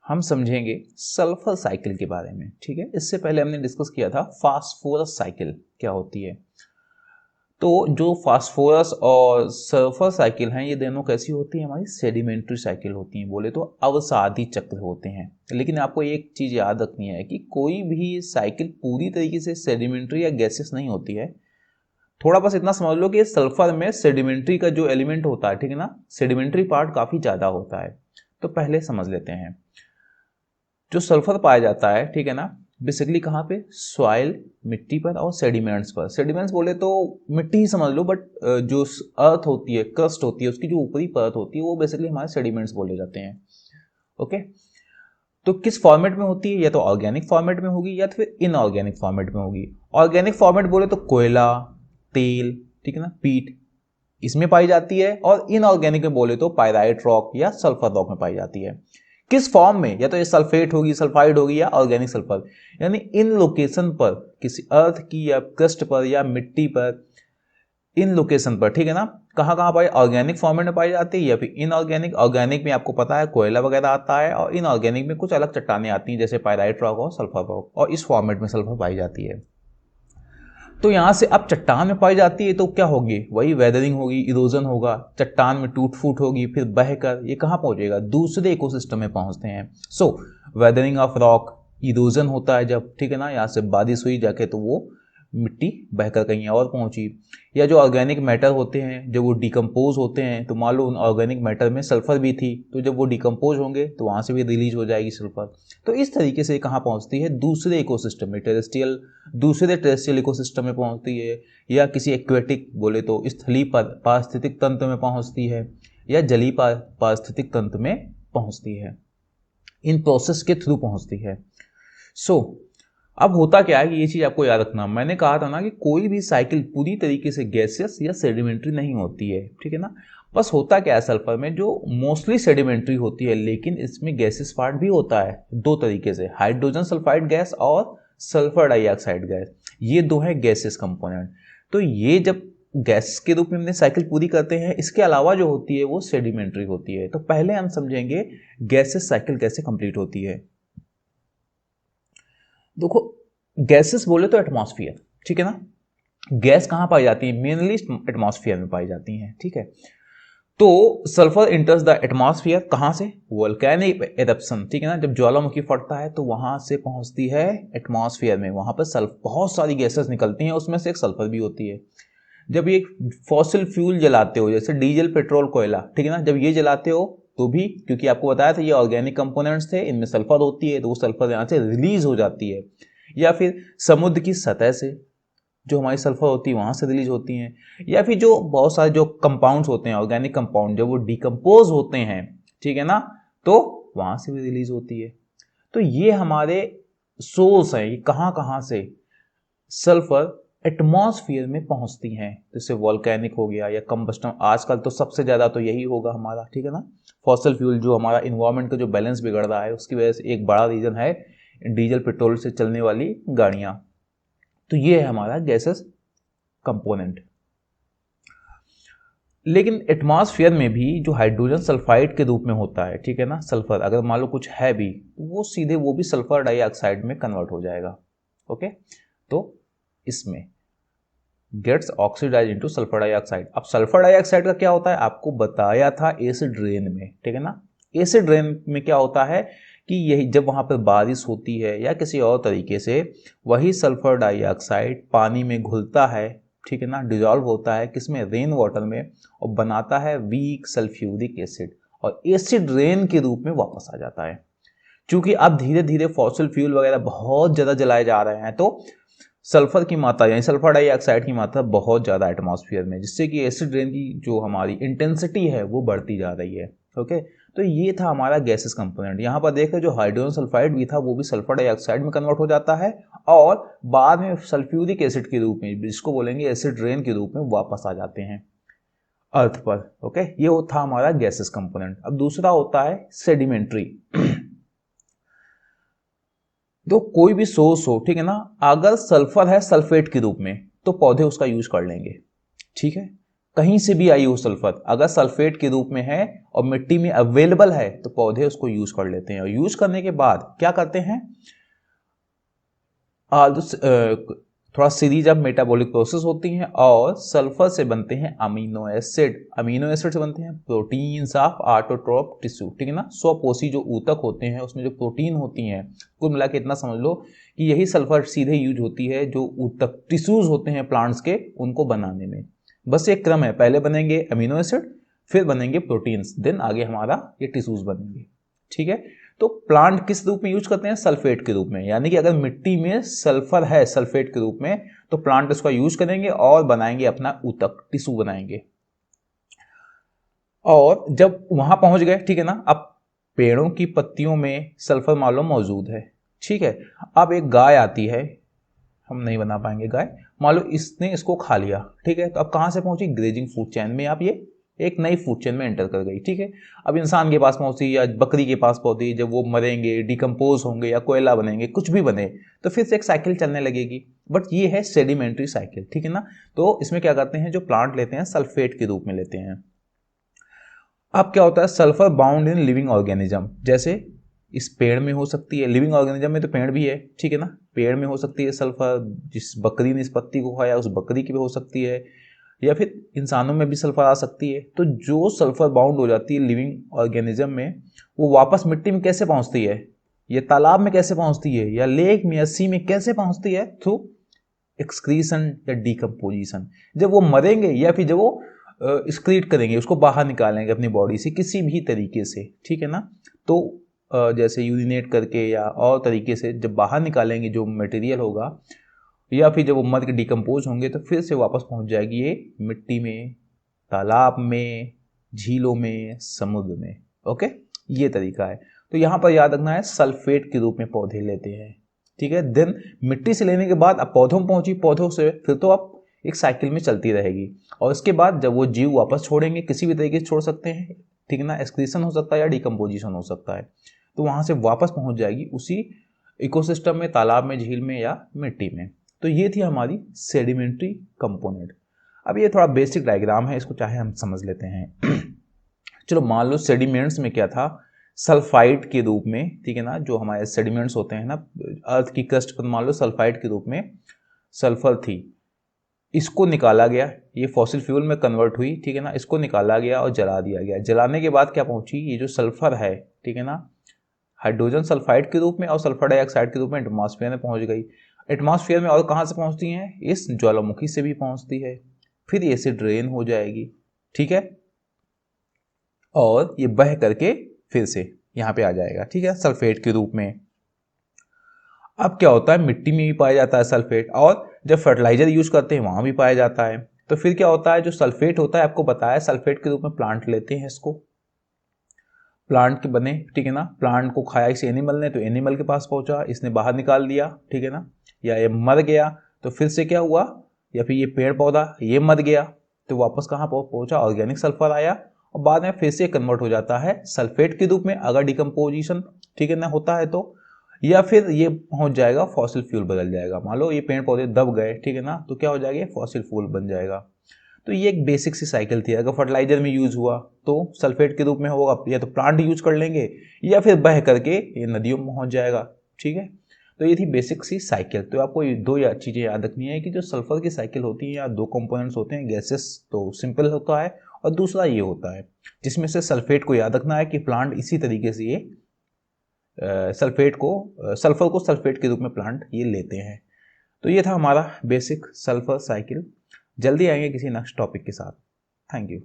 हम समझेंगे sulphur cycle के बारे में। ठीक है, इससे पहले हमने डिस्कस किया था फास्फोरस साइकिल क्या होती है। तो जो फास्फोरस और सल्फर साइकिल हैं ये दोनों कैसी होती हैं, हमारी सेडिमेंट्री साइकिल होती हैं, बोले तो अवसादी चक्र होते हैं। लेकिन आपको एक चीज याद रखनी है कि कोई भी साइकिल पूरी तरीके से सेडिमेंट्री या गैसेस नहीं होती है। थोड़ा बस इतना समझ लो कि सल्फर में सेडिमेंट्री का जो एलिमेंट होता है, ठीक है ना, सेडिमेंट्री पार्ट काफी ज्यादा होता है। तो पहले समझ लेते हैं जो सल्फर पाया जाता है, ठीक है ना, बेसिकली कहाँ पे, सॉइल मिट्टी पर और सेडिमेंट्स पर। सेडिमेंट्स बोले तो मिट्टी ही समझ लो, बट जो अर्थ होती है, क्रस्ट होती है, उसकी जो ऊपरी परत होती है वो बेसिकली हमारे सेडिमेंट्स बोले जाते हैं। ओके, तो किस फॉर्मेट में होती है, या तो ऑर्गेनिक फॉर्मेट में होगी या फिर इनऑर्गेनिक फॉर्मेट में होगी। ऑर्गेनिक फॉर्मेट बोले तो कोयला, तेल, ठीक है ना, पीट, इसमें पाई जाती है। और इनऑर्गेनिक में बोले तो पायराइट रॉक या सल्फर रॉक में पाई जाती है। किस फॉर्म में, या तो ये सल्फेट होगी, सल्फाइड होगी, या ऑर्गेनिक सल्फर। यानी इन लोकेशन पर, किसी अर्थ की या क्रस्ट पर या मिट्टी पर, इन लोकेशन पर, ठीक है ना, कहाँ कहाँ पाई, ऑर्गेनिक फॉर्मेट में पाई जाती है या फिर इनऑर्गेनिक। ऑर्गेनिक में आपको पता है कोयला वगैरह आता है, और इनऑर्गेनिक में कुछ अलग चट्टानें आती हैं जैसे पायराइट रॉक और सल्फर रॉक, और इस फॉर्मेट में सल्फर पाई जाती है। तो यहां से अब चट्टान में पाई जाती है तो क्या होगी, वही वेदरिंग होगी, इरोजन होगा, चट्टान में टूट फूट होगी, फिर बहकर ये कहां पहुंचेगा, दूसरे इकोसिस्टम में पहुंचते हैं। सो वेदरिंग ऑफ रॉक, इरोजन होता है जब, ठीक है ना, यहाँ से बारिश हुई जाके तो वो मिट्टी बहकर कहीं और पहुंची। या जो ऑर्गेनिक मैटर होते हैं जब वो डिकम्पोज होते हैं, तो मान लो उन ऑर्गेनिक मैटर में सल्फर भी थी, तो जब वो डिकम्पोज होंगे तो वहां से भी रिलीज हो जाएगी सल्फर। तो इस तरीके से कहाँ पहुंचती है, दूसरे इकोसिस्टम में, टेरेस्ट्रियल, दूसरे टेरेस्ट्रियल इकोसिस्टम में पहुंचती है, या किसी एक्वेटिक बोले तो स्थलीय पारिस्थितिक तंत्र में पहुंचती है, या जलीय पारिस्थितिक तंत्र में पहुंचती है। इन प्रोसेस के थ्रू पहुंचती है। सो अब होता क्या है कि ये चीज आपको याद रखना, मैंने कहा था ना कि कोई भी साइकिल पूरी तरीके से गैसियस या सेडिमेंट्री नहीं होती है, ठीक है ना। बस होता क्या है सल्फर में, जो मोस्टली सेडिमेंट्री होती है, लेकिन इसमें गैसेस पार्ट भी होता है दो तरीके से, हाइड्रोजन सल्फाइड गैस और सल्फर डाइऑक्साइड गैस, ये दो है गैसेस कंपोनेंट। तो ये जब गैस के रूप में हमने साइकिल पूरी करते हैं, इसके अलावा जो होती है वो सेडिमेंट्री होती है। तो पहले हम समझेंगे गैसेस साइकिल कैसे कंप्लीट होती है। देखो, गैसेस बोले तो एटमॉस्फेयर, ठीक है ना, गैस कहां पाई जाती है, मेनली एटमॉस्फेयर में पाई जाती हैं, ठीक है। तो सल्फर इंटर्स द एटमॉस्फेयर कहां से, वोल्केनिक एरप्शन, ठीक है ना, जब ज्वालामुखी फटता है तो वहां से पहुंचती है एटमॉस्फेयर में, वहां पर सल्फर, बहुत सारी गैसेस निकलती हैं, उसमें से एक सल्फर भी होती है। जब ये फॉसिल फ्यूल जलाते हो, जैसे डीजल, पेट्रोल, कोयला, ठीक है ना, जब ये जलाते हो तो भी, क्योंकि आपको बताया था ये ऑर्गेनिक कंपोनेंट्स थे, इनमें सल्फर होती है, तो वो सल्फर यहाँ से रिलीज हो जाती है। या फिर समुद्र की सतह से जो हमारी सल्फर होती है वहां से रिलीज होती हैं, या फिर जो बहुत सारे जो कंपाउंड्स होते हैं, ऑर्गेनिक कंपाउंड, जब वो डिकम्पोज होते हैं, ठीक है ना, तो वहां से भी रिलीज होती है। तो ये हमारे सोर्स हैं, ये कहाँ कहाँ से सल्फर एटमॉस्फेयर में पहुंचती हैं, जैसे वॉल्केनिक हो गया या कंबस्टन, आजकल तो सबसे ज्यादा तो यही होगा हमारा, ठीक है ना, फॉसिल फ्यूल, जो हमारा इन्वायरमेंट का जो बैलेंस बिगड़ रहा है उसकी वजह से एक बड़ा रीजन है डीजल पेट्रोल से चलने वाली गाड़ियां। तो ये है हमारा गैसेस कंपोनेंट। लेकिन एटमॉस्फेयर में भी जो हाइड्रोजन सल्फाइड के रूप में होता है, ठीक है ना, सल्फर अगर मान लो कुछ है भी, तो वो सीधे वो भी सल्फर डाइऑक्साइड में कन्वर्ट हो जाएगा। ओके, तो इसमें gets oxidise into sulphur dioxide. अब सल्फर डाइऑक्साइड का क्या होता है, आपको बताया था एसिड रेन में, ठीक है ना। एसिड रेन में क्या होता है कि यही जब वहां पर बारिश होती है या किसी और तरीके से, वही सल्फर डाइऑक्साइड पानी में घुलता है, ठीक है ना, डिजॉल्व होता है किसमें, रेन वाटर में, और बनाता है वीक सल्फ्यूरिक एसिड, और एसिड रेन के रूप में वापस आ जाता है। क्योंकि अब धीरे धीरे फॉसिल फ्यूल वगैरह बहुत ज्यादा जलाए जा रहे हैं, तो सल्फर की मात्रा यानी सल्फर डाइऑक्साइड की मात्रा बहुत ज़्यादा एटमॉस्फेयर में, जिससे कि एसिड रेन की जो हमारी इंटेंसिटी है वो बढ़ती जा रही है। ओके, तो ये था हमारा गैसेस कंपोनेंट। यहाँ पर देख रहे जो हाइड्रोजन सल्फाइड भी था वो भी सल्फर डाइऑक्साइड में कन्वर्ट हो जाता है, और बाद में सल्फ्यूरिक एसिड के रूप में, जिसको बोलेंगे एसिड रेन के रूप में, वापस आ जाते हैं अर्थ पर। ओके, ये था हमारा गैसेस कंपोनेंट। अब दूसरा होता है सेडिमेंट्री। तो कोई भी सोर्स हो, ठीक है ना, अगर सल्फर है सल्फेट के रूप में, तो पौधे उसका यूज कर लेंगे, ठीक है। कहीं से भी आई हो सल्फर, अगर सल्फेट के रूप में है और मिट्टी में अवेलेबल है तो पौधे उसको यूज कर लेते हैं। और यूज करने के बाद क्या करते हैं, थोड़ा सीरीज ऑफ मेटाबॉलिक प्रोसेस होती हैं और सल्फर से बनते हैं अमीनो एसिड। अमीनो एसिड से बनते हैं प्रोटीन्स ऑफ ऑटोट्रोफ टिश्यू, ठीक है ना। स्वपोषी जो ऊतक होते हैं उसमें जो प्रोटीन होती हैं, कुल मिला के इतना समझ लो कि यही सल्फर सीधे यूज होती है जो ऊतक टिश्यूज होते हैं प्लांट्स के, उनको बनाने में। बस एक क्रम है, पहले बनेंगे अमीनो एसिड, फिर बनेंगे प्रोटीन्स, देन आगे हमारा ये टिश्यूज बनेंगे, ठीक है। तो प्लांट किस रूप में यूज करते हैं, सल्फेट के रूप में। यानी कि अगर मिट्टी में सल्फर है सल्फेट के रूप में तो प्लांट उसका यूज करेंगे और बनाएंगे अपना ऊतक, टिश्यू बनाएंगे। और जब वहां पहुंच गए, ठीक है ना, अब पेड़ों की पत्तियों में सल्फर मान लो मौजूद है, ठीक है। अब एक गाय आती है, हम नहीं बना पाएंगे गाय, मान लो इसने इसको खा लिया, ठीक है। तो अब कहां से पहुंची, ग्रेजिंग फूड चेन में। आप ये एक नई फूड चेन में एंटर कर गई, ठीक है। अब इंसान के पास पहुंची या बकरी के पास पहुंची, जब वो मरेंगे, डिकम्पोज होंगे या कोयला बनेंगे, कुछ भी बने, तो फिर से एक साइकिल चलने लगेगी। बट ये है सेडिमेंट्री साइकिल, ठीक है ना। तो इसमें क्या करते हैं, जो प्लांट लेते हैं सल्फेट के रूप में लेते हैं। अब क्या होता है, sulphur bound in living organism, जैसे इस पेड़ में हो सकती है, लिविंग ऑर्गेनिज्म में तो पेड़ भी है, ठीक है ना। पेड़ में हो सकती है सल्फर, जिस बकरी ने इस पत्ती को खाया उस बकरी की भी हो सकती है, या फिर इंसानों में भी सल्फर आ सकती है। तो जो सल्फर बाउंड हो जाती है लिविंग ऑर्गेनिज्म में, वो वापस मिट्टी में कैसे पहुंचती है, ये तालाब में कैसे पहुंचती है, या लेक में या सी में कैसे पहुंचती है, थ्रू एक्सक्रीशन या डिकम्पोजिशन। जब वो मरेंगे या फिर जब वो एक्सक्रीट करेंगे, उसको बाहर निकालेंगे अपनी बॉडी से किसी भी तरीके से, ठीक है ना। तो जैसे यूरिनेट करके या और तरीके से जब बाहर निकालेंगे जो मटेरियल होगा, या फिर जब वो मर के डिकम्पोज होंगे, तो फिर से वापस पहुंच जाएगी ये मिट्टी में, तालाब में, झीलों में, समुद्र में। ओके, ये तरीका है। तो यहाँ पर याद रखना है सल्फेट के रूप में पौधे लेते हैं, ठीक है। देन मिट्टी से लेने के बाद अब पौधों में पहुंची, पौधों से फिर तो अब एक साइकिल में चलती रहेगी। और इसके बाद जब वो जीव वापस छोड़ेंगे, किसी भी तरीके से छोड़ सकते हैं, ठीक है ना, एक्सक्रीशन हो सकता है या डिकम्पोजिशन हो सकता है, तो वहां से वापस पहुंच जाएगी उसी इकोसिस्टम में, तालाब में, झील में या मिट्टी में। तो ये थी हमारी सेडिमेंट्री कंपोनेंट। अब ये थोड़ा बेसिक डायग्राम है, इसको चाहे हम समझ लेते हैं। चलो मान लो सेडिमेंट्स में क्या था, सल्फाइड के रूप में, ठीक है ना, जो हमारे सेडिमेंट्स होते हैं ना अर्थ की क्रस्ट पर, मान लो सल्फाइड के रूप में सल्फर थी, इसको निकाला गया, ये फॉसिल फ्यूल में कन्वर्ट हुई, ठीक है ना, इसको निकाला गया और जला दिया गया। जलाने के बाद क्या पहुंची, ये जो सल्फर है, ठीक है ना, हाइड्रोजन सल्फाइड के रूप में और सल्फर डाइऑक्साइड के रूप में एटमॉस्फेयर में पहुंच गई। एटमॉस्फेयर में और कहां से पहुंचती हैं, इस ज्वालामुखी से भी पहुंचती है, फिर ये से ड्रेन हो जाएगी, ठीक है, और ये बह करके फिर से यहां पे आ जाएगा, ठीक है, सल्फेट के रूप में। अब क्या होता है, मिट्टी में भी पाया जाता है सल्फेट, और जब फर्टिलाइजर यूज करते हैं वहां भी पाया जाता है। तो फिर क्या होता है, जो सल्फेट होता है, आपको बताया सल्फेट के रूप में प्लांट लेते हैं इसको, प्लांट के बने, ठीक है ना। प्लांट को खाया इस एनिमल ने, तो एनिमल के पास पहुंचा, इसने बाहर निकाल दिया, ठीक है ना, या ये मर गया तो फिर से क्या हुआ, या फिर ये पेड़ पौधा ये मर गया तो वापस कहाँ पहुंचा, ऑर्गेनिक सल्फर आया, और बाद में फिर से कन्वर्ट हो जाता है सल्फेट के रूप में अगर डिकम्पोजिशन, ठीक है ना, होता है तो, या फिर ये पहुंच जाएगा फॉसिल फ्यूल बदल जाएगा। मान लो ये पेड़ पौधे दब गए, ठीक है ना, तो क्या हो जाएगा, फॉसिल फ्यूल बन जाएगा। तो ये एक बेसिक सी साइकिल थी। अगर फर्टिलाइजर में यूज हुआ तो सल्फेट के रूप में होगा, या तो प्लांट यूज कर लेंगे या फिर बह करके ये नदियों में पहुंच जाएगा, ठीक है। तो ये थी बेसिक सी साइकिल। तो आपको ये दो या चीजें याद रखनी है कि जो सल्फर की साइकिल होती है या दो कंपोनेंट्स होते हैं, गैसेस तो सिंपल होता है, और दूसरा ये होता है जिसमें से सल्फेट को याद रखना है कि प्लांट इसी तरीके से ये सल्फर को सल्फेट के रूप में प्लांट ये लेते हैं। तो ये था हमारा बेसिक सल्फर साइकिल। जल्दी आएंगे किसी नेक्स्ट टॉपिक के साथ। Thank you.